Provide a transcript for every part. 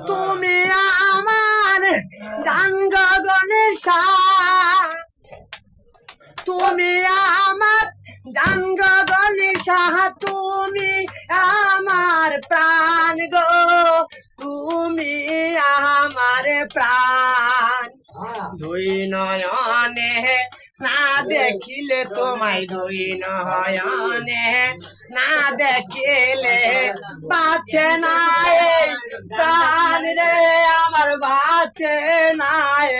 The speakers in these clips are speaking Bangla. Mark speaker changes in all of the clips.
Speaker 1: তুমি আমার জাঙ্গ গণেশা, তুমি আমার জাঙ্গ গণেশা, তুমি আমার প্রাণ গো, তুমি আমার প্রাণ। দুই নয়নে না দেখিলে তোমায়, দুই নয়নে না দেখিলে বাঁচে না এই প্রাণ রে আমার, বাঁচে না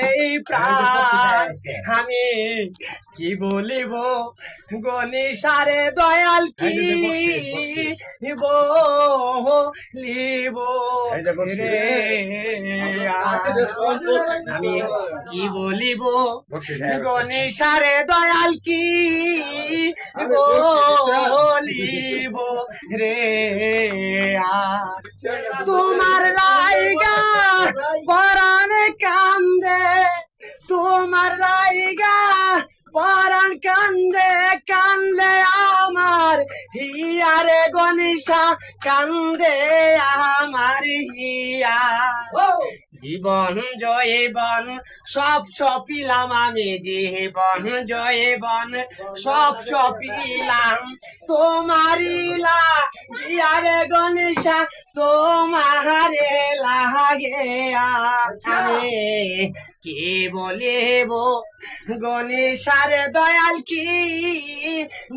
Speaker 1: এই প্রাণ। আমি কি বলিব গণেশারে দয়াল, কি বলিব রে, আমি কি বলিব গণেশারে দয়াল, কি বলিব রে। তোমার লাইগা পরাণ কান্দে, তোমার লাইগা পরাণ কান্দে, কান্দে আমার হিয়ারে গণেশা, কান্দে আমার হিয়া। জীবন জয়বন সব সপিলাম আমি, জীবন জয়বন সব সপিলাম তোমারিলা হিয়ারে গণেশা, তোমারে লাগে। আমি কি বলিব গণেশারে দয়াল, কি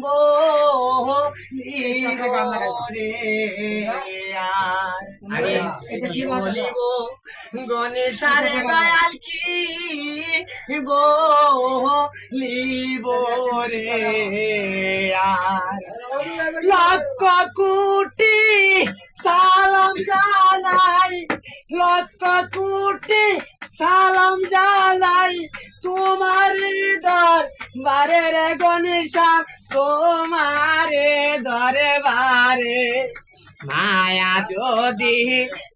Speaker 1: বলিব রে। আমি কি বলিব গণেশারে দয়াল, কি বলিব রে। লক্ষ কোটি সালাম জানাই, লক্ষ কোটি সালাম জানাই তোমার দরবারে রে গণেশা, তোমারে দরবারে। মায়া যদি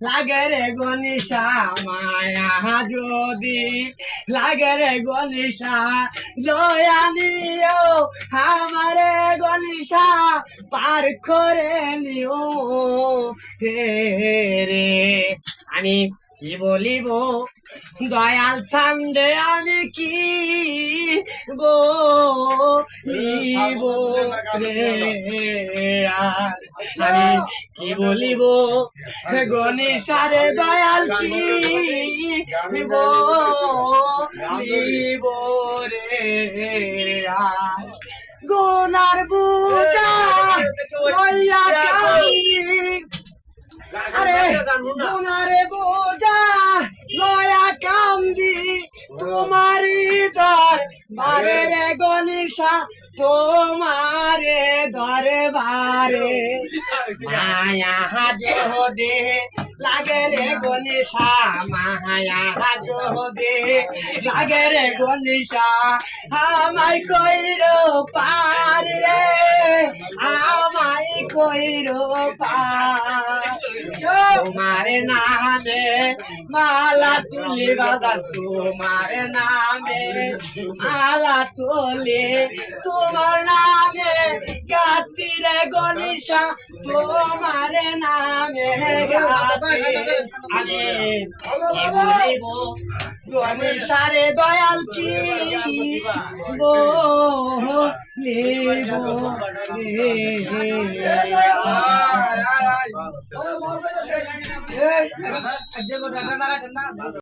Speaker 1: লাগে রে গণেশা, মায়া যদি লাগে রে গণেশা, দয়া নিও আমারে গণেশা, পার করে নিও রে। আমি কি বলিব দয়াল সামনে, আমি কি বলিব রে। আমি কি বলিব গণেশারে দয়াল, কি বলিব রে। গোনার বুঝা লইয়া কান্দি, আরে গোনারে বোঝা লয়া কান্দি তোমার দরবারে রে গণেশা, তোমারে দরবারে। মায়া যদি লাগে রে গণেশা, মায়া যদি লাগে রে গণেশা, আমায় কইরো পার রে, আমায় কইরো পার। তোমার নামে মালা তুলি বাজার, তোমার নামে মালা তুলি, তোমার নামে গাতি রে গণেশা, তোমার নামে গাতি। আমি বলিব গণেশারে দয়াল, কি বলিব রে।